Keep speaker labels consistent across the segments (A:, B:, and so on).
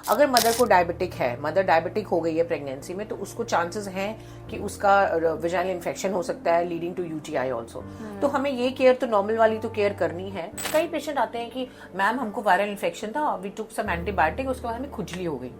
A: अगर मदर को डायबिटिक है, मदर डायबिटिक हो गई है प्रेगनेंसी में, तो उसको चांसेस हैं कि उसका वेजाइनल इन्फेक्शन हो सकता है लीडिंग टू यूटीआई ऑल्सो। तो हमें ये केयर तो नॉर्मल वाली तो केयर करनी है। कई पेशेंट आते हैं कि मैम हमको वायरल इन्फेक्शन था, वी टुक सम एंटीबायोटिक, उसके बाद हमें खुजली हो गई।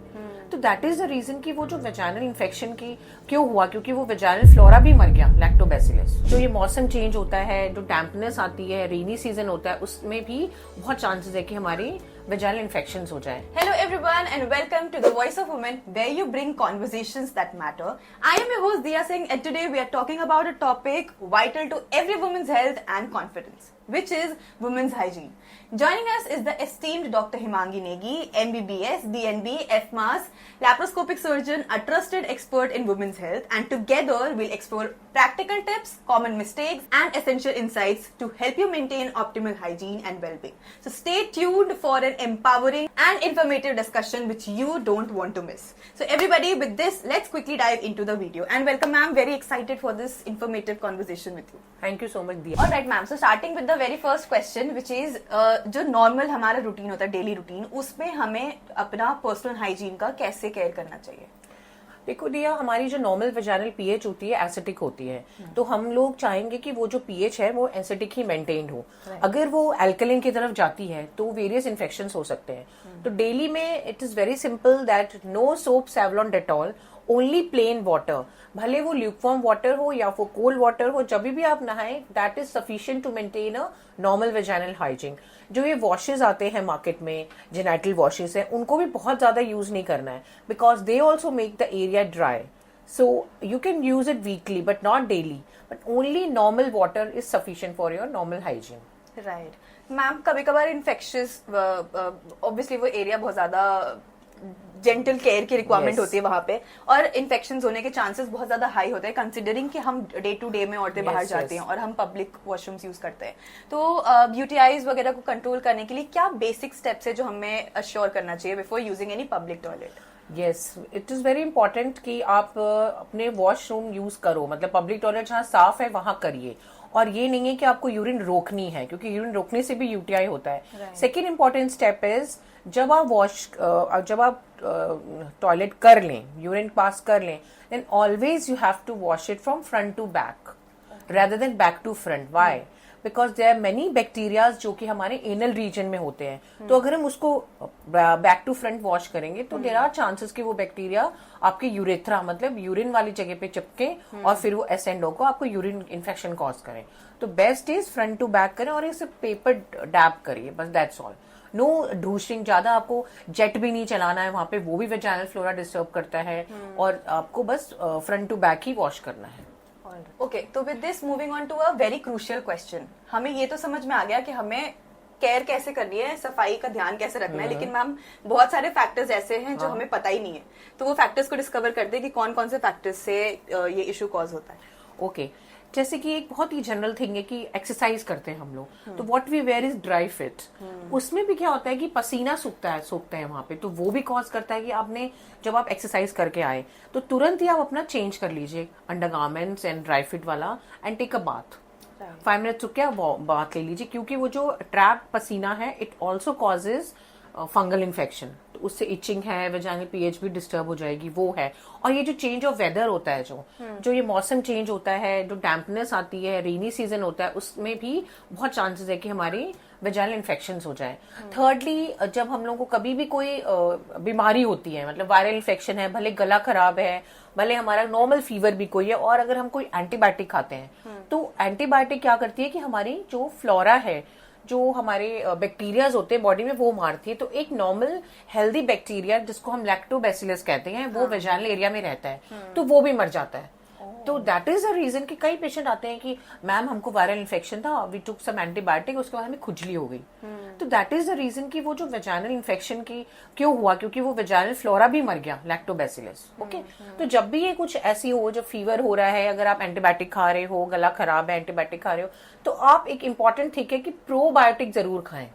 A: तो दैट इज द रीजन कि वो जो वेजाइनल इन्फेक्शन की क्यों हुआ, क्योंकि वो वेजाइनल फ्लोरा भी मर गया, लैक्टोबैसिलस। जो ये मौसम चेंज होता है, जो डैम्पनेस आती है, रेनी सीजन होता है, उसमें भी बहुत चांसेस है कि हमारी vaginal infections हो जाए।
B: Hello everyone and welcome to the Voice of Women, where you bring conversations that matter. I am your host Diya Singh and today we are talking about a topic vital to every woman's health and confidence, which is women's hygiene. Joining us is the esteemed Dr. Himangi Negi, MBBS, DNB, FMAS, laparoscopic surgeon, a trusted expert in women's health, and together we'll explore practical tips, common mistakes, and essential insights to help you maintain optimal hygiene and well-being. So stay tuned for an empowering and informative discussion which you don't want to miss. So everybody, with this, let's quickly dive into the video. And welcome, ma'am. Very excited for this informative conversation with you.
A: Thank you so much, Diya.
B: All right, ma'am. So starting with the very first question, which is जो normal हमारा routine होता है, daily routine, उसमें हमें अपना personal hygiene का कैसे care करना चाहिए?
A: देखो दिया, हमारी जो नॉर्मल वेजाइनल पीएच होती है एसिडिक होती है, तो हम लोग चाहेंगे कि वो जो पीएच है वो एसिडिक ही मेंटेन हो। अगर वो अल्कलिन की तरफ जाती है तो वेरियस इन्फेक्शंस हो सकते हैं। तो डेली में it is very simple that no soap, Savlon, Dettol, only plain water. भले वो ल्यूकवार्म वाटर हो या वो कोल्ड वाटर हो, जब भी आप नहाएं that is sufficient to maintain a normal vaginal hygiene. जो ये वॉशेज आते हैं मार्केट में, जेनाइटल वॉशेज हैं, उनको भी बहुत ज्यादा यूज नहीं करना है, because they also make the area dry. So you can use it weekly but not daily, but only normal water is sufficient for your normal hygiene.
B: Right ma'am, कभी कभार इन्फेक्शियस, ऑब्वियसली वो area बहुत ज्यादा gentle care की requirement होती है वहां पे, और इन्फेक्शंस होने के चांसेस बहुत ज्यादा हाई होते हैं, कंसिडरिंग कि हम डे टू डे में औरतें बाहर जाती हैं और हम पब्लिक वॉशरूम्स यूज करते हैं। तो यूटीआईज वगैरह को कंट्रोल करने के लिए क्या बेसिक स्टेप्स है जो हमें अश्योर करना चाहिए before using any public toilet?
A: Yes, it is very important कि आप अपने वॉशरूम यूज करो, मतलब पब्लिक टॉयलेट जहाँ साफ है वहां करिए। और ये नहीं है कि आपको यूरिन रोकनी है, क्योंकि यूरिन रोकने से भी यूटीआई होता है। सेकेंड इंपॉर्टेंट स्टेप इज जब आप टॉयलेट कर लें, यूरिन पास कर लें, then always you have to wash it from front to back rather than back to front. Why? Because there are many bacteria जो कि हमारे एनल रीजन में होते हैं। तो अगर हम उसको बैक टू फ्रंट वॉश करेंगे तो देयर आर चांसेस कि वो बैक्टीरिया आपके यूरेथ्रा, मतलब यूरिन वाली जगह पे चिपके और फिर वो एसेंड होकर आपको यूरिन इन्फेक्शन कॉज करें। तो best is front to back करें और इसे पेपर डैप करिए, बस दैट्स ऑल। नो ढूसिंग, ज्यादा आपको जेट भी नहीं चलाना है वहां पे, वो भी वेजाइनल फ्लोरा डिस्टर्ब करता है। और आपको बस फ्रंट टू बैक ही वॉश करना है।
B: ओके, तो with this moving on to a very crucial question. हमें ये तो समझ में आ गया कि हमें केयर कैसे करनी है, सफाई का ध्यान कैसे रखना है, लेकिन मैम बहुत सारे फैक्टर्स ऐसे हैं जो हमें पता ही नहीं है। तो वो फैक्टर्स को डिस्कवर कर दे कि कौन कौन से फैक्टर्स से ये इशू कॉज होता है।
A: ओके, जैसे कि एक बहुत ही जनरल थिंग है कि एक्सरसाइज करते हैं हम लोग, तो what we wear is dry fit. उसमें भी क्या होता है कि पसीना सूखता है वहां पे, तो वो भी कॉज करता है कि आपने जब आप एक्सरसाइज करके आए तो तुरंत ही आप अपना चेंज कर लीजिए अंडरगारमेंट्स एंड ड्राई फिट वाला and take a bath. 5 minute रुक के बाथ ले लीजिए, क्योंकि वो जो ट्रैप पसीना है it also causes fungal infection. तो उससे इचिंग है, वेजाइनल पीएच भी डिस्टर्ब हो जाएगी, वो है। और ये जो चेंज ऑफ वेदर होता है, जो ये मौसम चेंज होता है, जो डैम्पनेस आती है, रेनी सीजन होता है, उसमें भी बहुत चांसेस है कि हमारी वेजाइनल इन्फेक्शंस हो जाए। थर्डली, जब हम लोगों को कभी भी कोई बीमारी होती है, मतलब वायरल इन्फेक्शन है, भले गला खराब है, भले हमारा नॉर्मल फीवर भी कोई है, और अगर हम कोई एंटीबायोटिक खाते हैं तो एंटीबायोटिक क्या करती है कि हमारी जो फ्लोरा है, जो हमारे बैक्टीरियाज होते हैं बॉडी में, वो मारती है। तो एक नॉर्मल हेल्दी बैक्टीरिया जिसको हम लैक्टोबैसिलस कहते हैं, वो वेजाइनल एरिया में रहता है, तो वो भी मर जाता है। तो दैट इज द रीजन कि कई पेशेंट आते हैं कि मैम हमको वायरल इन्फेक्शन था, वी टुक सम एंटीबायोटिक, उसके बाद हमें खुजली हो गई। तो दैट इज द रीजन कि वो जो वेजाइनल इन्फेक्शन की क्यों हुआ, क्योंकि वो वेजाइनल फ्लोरा भी मर गया, लैक्टोबैसिलस। ओके, तो जब भी ये कुछ ऐसी हो, जब फीवर हो रहा है, अगर आप एंटीबायोटिक खा रहे हो, गला खराब है, एंटीबायोटिक खा रहे हो, तो आप एक इंपॉर्टेंट थिंग है कि प्रोबायोटिक जरूर खाएं।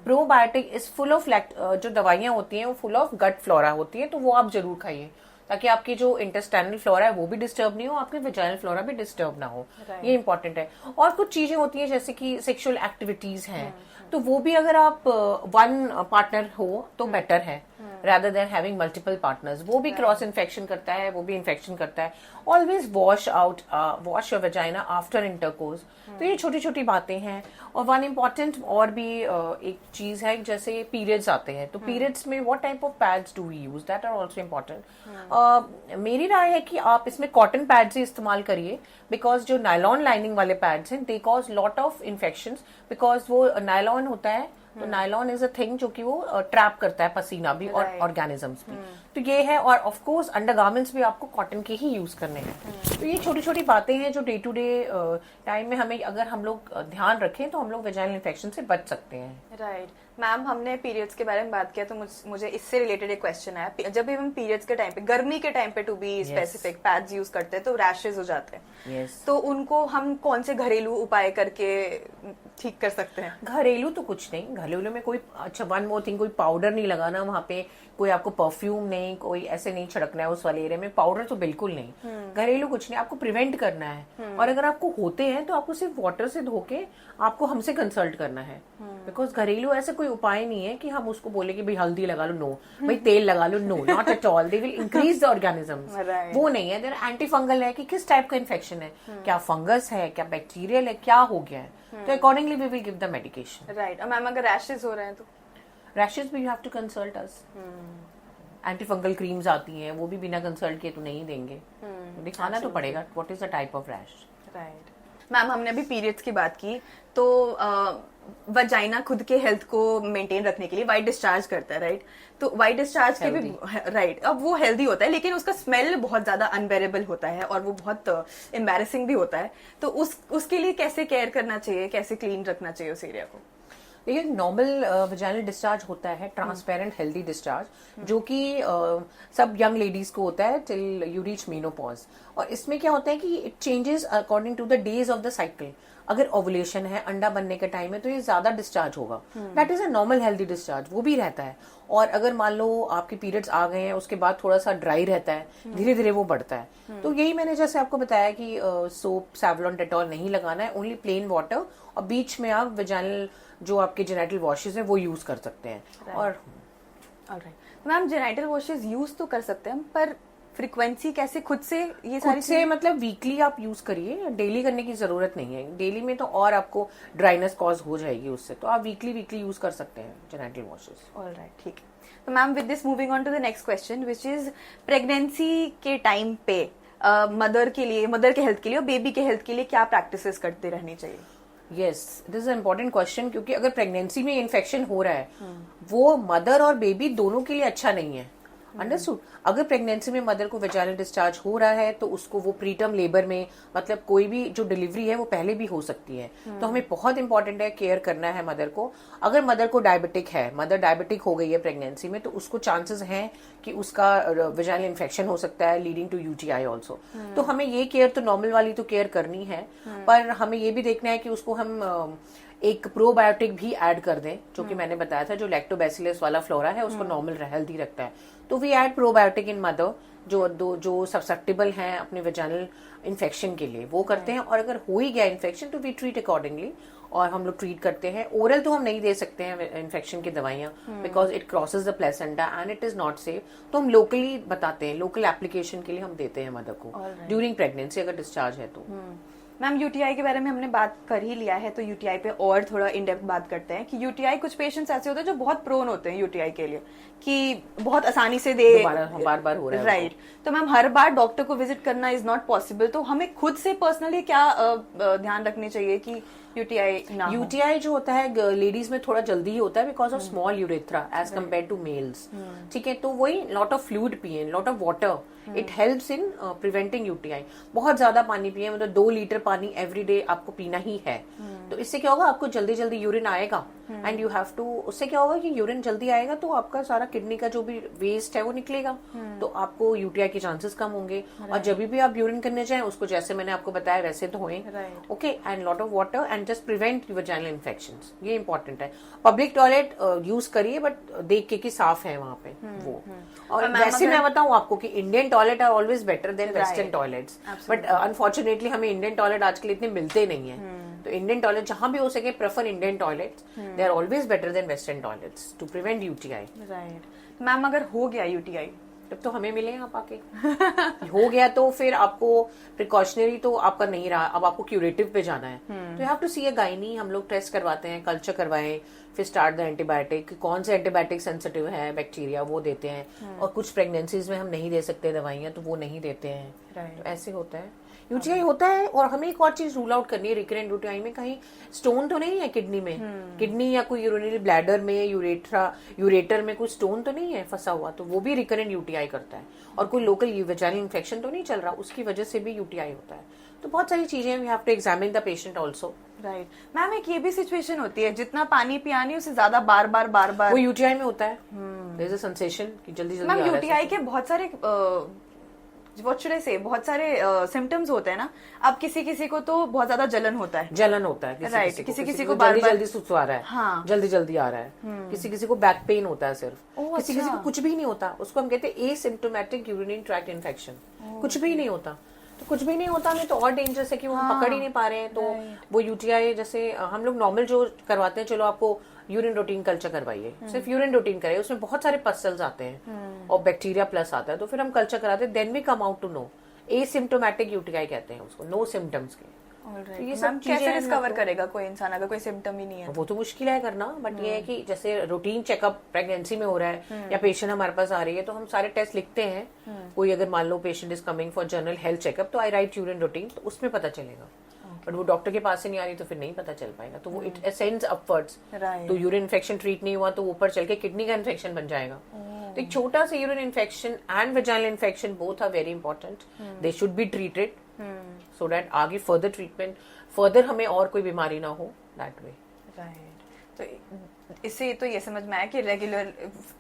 A: प्रोबायोटिक इज फुल ऑफ जो दवाइयां होती हैं वो फुल ऑफ गट फ्लोरा होती है, तो वो आप जरूर खाइए, ताकि आपकी जो इंटेस्टाइनल फ्लोरा है वो भी डिस्टर्ब नहीं हो, आपकी वेजाइनल फ्लोरा भी डिस्टर्ब ना हो। ये इंपॉर्टेंट है। और कुछ चीजें होती हैं जैसे कि सेक्सुअल एक्टिविटीज हैं, तो वो भी अगर आप वन पार्टनर हो तो बेटर है। rather than having multiple partners. वो भी क्रॉस इन्फेक्शन करता है, वो भी इन्फेक्शन करता है. Always wash your vagina after intercourse. तो ये छोटी छोटी बातें हैं. और वन इम्पॉर्टेंट और भी एक चीज है, जैसे पीरियड्स आते हैं, तो पीरियड्स में what type of pads do we use, that are also important. मेरी राय है कि आप इसमें कॉटन पैड्स ही इस्तेमाल करिए, बिकॉज जो नायलॉन लाइनिंग वाले पैड्स हैं, they cause lot of infections, because वो नायलॉन होता है. तो नायलॉन इज अ थिंग जो कि वो ट्रैप करता है पसीना भी और ऑर्गेनिजम्स भी. तो ये है. और ऑफ कोर्स अंडरगारमेंट्स भी आपको कॉटन के ही यूज करने हैं. तो ये छोटी छोटी बातें हैं जो डे टू डे टाइम में हमें, अगर हम लोग ध्यान रखें तो हम लोग वेजाइनल इन्फेक्शन से बच सकते हैं.
B: राइट. मैम, हमने पीरियड्स के बारे में बात किया, तो मुझे इससे रिलेटेड एक क्वेश्चन आया. जब भी हम पीरियड्स के टाइम पे, गर्मी के टाइम पे to be specific, pads use करते हैं तो रैशेज हो जाते हैं. तो उनको हम कौन से घरेलू उपाय करके ठीक कर सकते हैं?
A: घरेलू तो कुछ नहीं. घरेलू में कोई, अच्छा वन मोर थिंग, कोई पाउडर नहीं लगाना वहां पे, कोई आपको परफ्यूम नहीं, कोई ऐसे नहीं छिड़कना है उस वाले एरिया में. पाउडर तो बिल्कुल नहीं. घरेलू कुछ नहीं, आपको प्रिवेंट करना है. और अगर आपको होते हैं तो आपको सिर्फ वाटर से धो के आपको हमसे कंसल्ट करना है. बिकॉज घरेलू ऐसा कोई उपाय नहीं है कि हम उसको बोले कि भाई हल्दी लगा लो. नो. भाई तेल लगा लो. No, not at all. They will increase the organisms. वो नहीं है. देयर एंटी फंगल है कि किस टाइप का इन्फेक्शन है, क्या फंगस है, क्या बैक्टीरियल है, क्या हो गया है. तो accordingly we will give the medication.
B: Right. और मैम, अगर रैशेज हो रहे हैं तो?
A: रैशेज भी you have to consult us. Anti fungal creams आती हैं, वो भी बिना कंसल्ट किए तो नहीं देंगे. दिखाना तो पड़ेगा what is the type of rash.
B: Right. Ma'am, हमने अभी पीरियड्स की बात की, तो वजाइना खुद के हेल्थ को मेंटेन रखने के लिए वाइट डिस्चार्ज करता है, राइट? तो वाइट डिस्चार्ज के भी, राइट, अब वो हेल्दी होता है, लेकिन उसका स्मेल बहुत ज्यादा अनबेरेबल होता है और वो बहुत एम्बैरेसिंग भी होता है. तो उसके लिए कैसे केयर करना चाहिए, कैसे क्लीन रखना चाहिए उस एरिया को?
A: देखिए, नॉर्मल वजाइनल डिस्चार्ज होता है ट्रांसपेरेंट हेल्दी डिस्चार्ज, जो कि सब यंग लेडीज को होता है टिल यू रीच मेनोपॉज. और इसमें क्या होता है कि it changes according to the days of the cycle. अगर ओवुलेशन है, अंडा बनने का टाइम है, तो ये ज्यादा डिस्चार्ज होगा. That is a normal healthy discharge, वो भी रहता है. और अगर मान लो आपके पीरियड्स आ गए हैं, उसके बाद थोड़ा सा ड्राई रहता है, धीरे धीरे वो बढ़ता है. तो यही मैंने जैसे आपको बताया कि सोप, सैवलॉन, डेटॉल नहीं लगाना है, ओनली प्लेन वाटर. और बीच में आप वेजाइनल जो आपके जेनिटल वॉशेज हैं वो यूज कर सकते हैं. और
B: alright ma'am, genital washes use तो कर सकते हैं, पर फ्रीक्वेंसी कैसे खुद से? ये सारी
A: से मतलब वीकली आप यूज करिए, डेली करने की जरूरत नहीं है. डेली में तो और आपको ड्राइनेस कॉज हो जाएगी उससे. तो आप वीकली यूज कर सकते हैं जेनिटल वॉशेज.
B: ऑलराइट, ठीक है. तो ma'am, with this moving on to the next question, which is pregnancy के टाइम पे मदर के लिए, मदर के हेल्थ के लिए और बेबी के हेल्थ के लिए क्या प्रैक्टिसेस करते रहनी चाहिए?
A: Yes, this is a important question, क्योंकि अगर प्रेगनेंसी में इन्फेक्शन हो रहा है, वो मदर और बेबी दोनों के लिए अच्छा नहीं है. अंडरस्टूड? अगर प्रेगनेंसी में मदर को वेजाइनल डिस्चार्ज हो रहा है तो उसको वो प्रीटर्म लेबर में, मतलब कोई भी जो डिलीवरी है वो पहले भी हो सकती है. तो हमें बहुत इंपॉर्टेंट है केयर करना है मदर को. अगर मदर को डायबिटिक है, मदर डायबिटिक हो गई है प्रेगनेंसी में, तो उसको चांसेस हैं कि उसका वेजाइनल इन्फेक्शन हो सकता है, लीडिंग टू यूटीआई ऑल्सो. तो हमें ये केयर तो नॉर्मल वाली तो केयर करनी है, पर हमें ये भी देखना है कि उसको हम एक प्रोबायोटिक भी ऐड कर दें, जो कि मैंने बताया था, जो लैक्टोबैसिलस वाला फ्लोरा है उसको नॉर्मल हेल्दी रखता है. तो we add probiotic in mother, जो सब्सेप्टेबल हैं अपने वेजाइनल इन्फेक्शन के लिए, वो करते हैं. और अगर हो ही गया इन्फेक्शन तो वी ट्रीट अकॉर्डिंगली, और हम लोग ट्रीट करते हैं. ओरल तो हम नहीं दे सकते हैं इन्फेक्शन की दवाइयां, because it crosses the placenta and it is not safe. तो हम लोकली बताते हैं, लोकल एप्लीकेशन के लिए हम देते हैं मदर को ड्यूरिंग प्रेगनेंसी अगर डिस्चार्ज है तो.
B: मैम, यूटीआई के बारे में हमने बात कर ही लिया है, तो यूटीआई पे और थोड़ा इन डेप्थ बात करते हैं कि यूटीआई, कुछ पेशेंट्स ऐसे होते हैं जो बहुत प्रोन होते हैं यूटीआई के लिए, कि बहुत आसानी से
A: बार बार हो रहा है.
B: राइट. तो मैम, हर बार डॉक्टर को विजिट करना इज नॉट पॉसिबल, तो हमें खुद से पर्सनली क्या ध्यान रखने चाहिए कि यूटीआई ना हो?
A: यूटीआई जो होता है लेडीज में थोड़ा जल्दी ही होता है because of small urethra as compare to males. ठीक है, तो वही लॉट ऑफ फ्लूइड पिए, lot of water, it helps in preventing UTI. बहुत ज्यादा पानी पिए, मतलब 2 लीटर पानी एवरी डे आपको पीना ही है. तो इससे क्या होगा, आपको जल्दी जल्दी यूरिन आएगा एंड यू हैव टू, उससे क्या होगा कि यूरिन जल्दी आएगा तो आपका सारा किडनी का जो भी वेस्ट है वो निकलेगा, तो आपको यूटीआई के चांसेस कम होंगे. और जब भी आप यूरिन करने जाएं उसको जैसे मैंने आपको बताया वैसे धोएं. Okay, and lot of water and just prevent vaginal infections. ये इंपॉर्टेंट है. पब्लिक टॉयलेट यूज करिए बट देख के कि साफ है वहां पे वो. और वैसे मैं बताऊं आपको कि Indian toilet are always better than western toilets, but unfortunately हमें इंडियन टॉयलेट आजकल इतने मिलते नहीं है. तो इंडियन टॉयलेट जहां भी हो सके prefer Indian toilets. They are always better than western toilets to prevent UTI.
B: Right. Ma'am अगर हो गया यूटीआई
A: तब तो हमें मिले आप आके हो गया तो फिर आपको प्रिकॉशनरी तो आपका नहीं रहा, अब आपको क्यूरेटिव पे जाना है तो you have to see a gynae. हम लोग टेस्ट करवाते हैं, कल्चर करवाएं, फिर स्टार्ट द एंटीबायोटिक। कौन से एंटीबायोटिक सेंसिटिव है बैक्टीरिया वो देते हैं, और कुछ प्रेगनेंसीज में हम नहीं दे सकते दवाइयां तो वो नहीं देते हैं। तो ऐसे होता है, यूटीआई होता है। और हमें एक और चीज रूल आउट करनी है रिकरेंट यूटीआई में, कहीं स्टोन तो नहीं है किडनी में, किडनी या कोई यूरिनरी ब्लैडर में, यूरेटर में कोई स्टोन तो नहीं है फंसा हुआ, तो वो भी रिकरेंट यूटीआई करता है। और कोई लोकल वेजाइनल इन्फेक्शन तो नहीं चल रहा, उसकी वजह से भी यूटीआई होता है। तो बहुत सारी चीजें we have to examine the patient also.
B: Right ma'am, एक ये भी सिचुएशन होती है जितना पानी पियानी उससे ज्यादा बार बार वो
A: यूटीआई में होता है। देयर इज अ सेंसेशन कि जल्दी जल्दी
B: मैम यूटीआई के बहुत सारे व्हाट शुड आई से बहुत सारे सिम्टम्स होते हैं ना। अब किसी किसी को तो बहुत ज्यादा जलन होता है
A: राइट, किसी को
B: जल्दी
A: जल्दी सुसु आ रहा है,
B: हाँ,
A: जल्दी आ रहा है, किसी को बैक पेन होता है सिर्फ, किसी को कुछ भी नहीं होता, उसको हम कहते हैं एसिम्प्टोमेटिक यूरिनरी ट्रैक्ट इन्फेक्शन। कुछ भी नहीं होता, तो कुछ भी नहीं होता में तो और डेंजरस है कि वो हम पकड़ ही नहीं पा रहे हैं। तो वो यूटीआई जैसे हम लोग नॉर्मल जो करवाते हैं, चलो आपको यूरिन रूटीन कल्चर करवाइए, सिर्फ यूरिन रूटीन कराइए, उसमें बहुत सारे पस्टल्स आते हैं और बैक्टीरिया प्लस आता है, तो फिर हम कल्चर कराते हैं, then we come out to know asymptomatic UTI कहते हैं उसको, नो सिम्टम्स के।
B: तो ये सब कैसे डिस्कवर करेगा कोई इंसान अगर कोई सिम्टम ही नहीं है?
A: वो तो मुश्किल है करना, बट ये है कि जैसे रूटीन चेकअप प्रेगनेंसी में हो रहा है या पेशेंट हमारे पास आ रही है तो हम सारे टेस्ट लिखते हैं। कोई अगर मान लो patient is coming for general health checkup, तो आई राइट यूरिन रूटीन, तो उसमें पता चलेगा। बट वो डॉक्टर के पास से नहीं आ रही तो फिर नहीं पता चल पाएगा। तो वो इट असेंड्स अपवर्ड्स, तो यूरिन इन्फेक्शन ट्रीट नहीं हुआ तो ऊपर चल के किडनी का इन्फेक्शन बन जाएगा। तो एक छोटा सा urine infection and vaginal infection both are very important, they should be treated so that आगे फर्दर ट्रीटमेंट, फर्दर हमें और कोई बीमारी ना हो, दैट वे।
B: राइट, तो इससे तो ये समझ में आया कि रेगुलर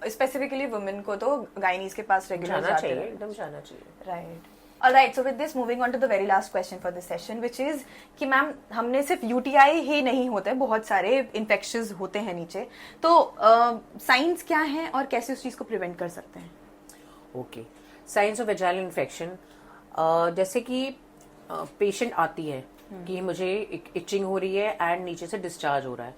B: स्पेसिफिकली वुमेन को तो गाइनीज के पास रेगुलर
A: जाना चाहिए, एकदम जाना चाहिए।
B: Right, alright, so with this moving on to the very last question for this session, which is कि मैम हमने सिर्फ यूटीआई ही नहीं होते, बहुत सारे इन्फेक्शंस होते हैं नीचे, तो साइंस क्या है और कैसे उस चीज को प्रिवेंट कर सकते हैं?
A: Okay, science of vaginal infection, जैसे कि पेशेंट आती है कि मुझे इचिंग हो रही है एंड नीचे से डिस्चार्ज हो रहा है,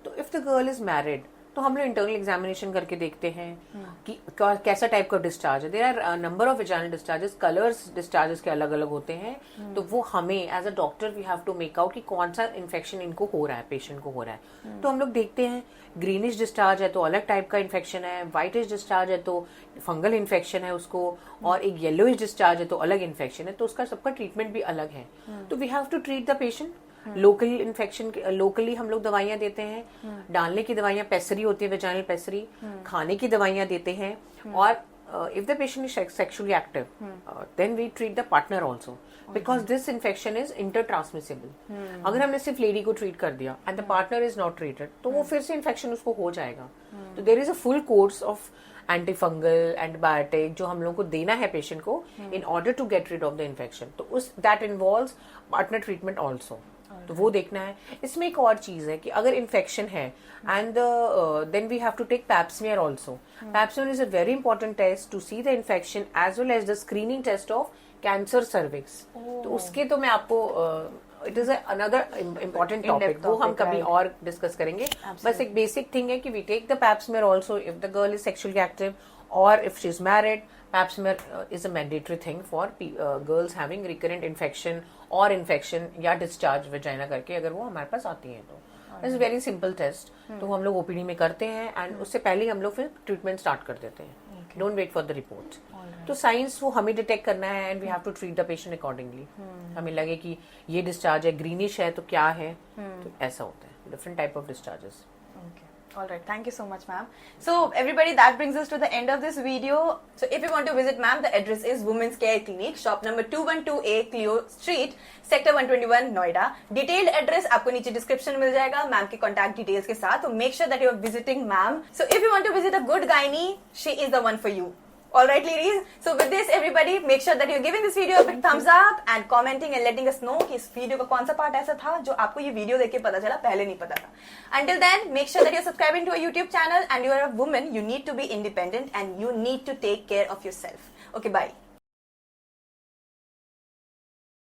A: तो if the girl is married तो हम लोग इंटरनल एग्जामिनेशन करके देखते हैं कि कैसा टाइप का डिस्चार्ज है। There are number of vaginal discharges, colours discharges के अलग अलग होते हैं, तो वो हमें as a doctor we have to make out कि कौन सा इन्फेक्शन इनको हो रहा है, पेशेंट को हो रहा है। तो हम लोग देखते हैं ग्रीनिश डिस्चार्ज है तो अलग टाइप का इन्फेक्शन है, व्हाइटिश डिस्चार्ज है तो फंगल इन्फेक्शन है उसको, और एक येलोइश डिस्चार्ज है तो अलग इन्फेक्शन है, तो उसका सबका ट्रीटमेंट भी अलग है। तो we have to treat the patient locally. Infection locally हम लोग दवाइयां देते हैं, डालने की दवाइयां पेसरी होती है, वेजाइनल पेसरी, खाने की दवाइयां देते हैं, और if the patient is sexually active then we treat the partner also, because this infection is inter transmissible. अगर हमने सिर्फ लेडी को ट्रीट कर दिया and the partner is not treated तो वो फिर से इन्फेक्शन उसको हो जाएगा। तो there is a full course of antifungal antibiotic जो हम लोग को देना है पेशेंट को in order to get rid of the infection, तो उस that involves partner treatment also. तो वो देखना है। इसमें एक और चीज है कि अगर इन्फेक्शन है and then we have to take pap smear also. Pap smear is a very important test to see the infection as well as the screening test of cancer cervix. तो उसके तो मैं आपको it is another important topic, वो हम कभी और discuss करेंगे। बस एक बेसिक थिंग है कि we take the pap smear also if the girl is sexually active और if she is married. Pap smear is a mandatory thing for girls having recurrent infection or infection या discharge vagina करके अगर वो हमारे पास आती हैं तो इट्स वेरी सिंपल टेस्ट। तो हम लोग ओपीडी में करते हैं एंड उससे पहले हम लोग फिर ट्रीटमेंट स्टार्ट कर देते हैं। Don't wait for the report. तो साइंस वो हमें डिटेक्ट करना है and we have to treat the patient accordingly. हमें लगे कि ये डिस्चार्ज है, ग्रीनिश है तो क्या है, तो ऐसा होता है, different type of discharges.
B: All right, thank you so much, ma'am. So everybody, that brings us to the end of this video. So if you want to visit ma'am, the address is Women's Care Clinic, shop number 212A Clio Street, sector 121, Noida. Detailed address आपको नीचे description मिल जाएगा ma'am के contact details के साथ. So make sure that you are visiting ma'am. So if you want to visit a good gynae, she is the one for you. All right, ladies. So with this, everybody, make sure that you're giving this video a big thumbs up and commenting and letting us know कि इस video का कौन सा part ऐसा था जो आपको ये वीडियो देख के पता चला, पहले नहीं पता था। Until then, make sure that you're subscribing to our YouTube channel and you're a woman. You need to be independent and you need to take care of yourself. Okay, bye.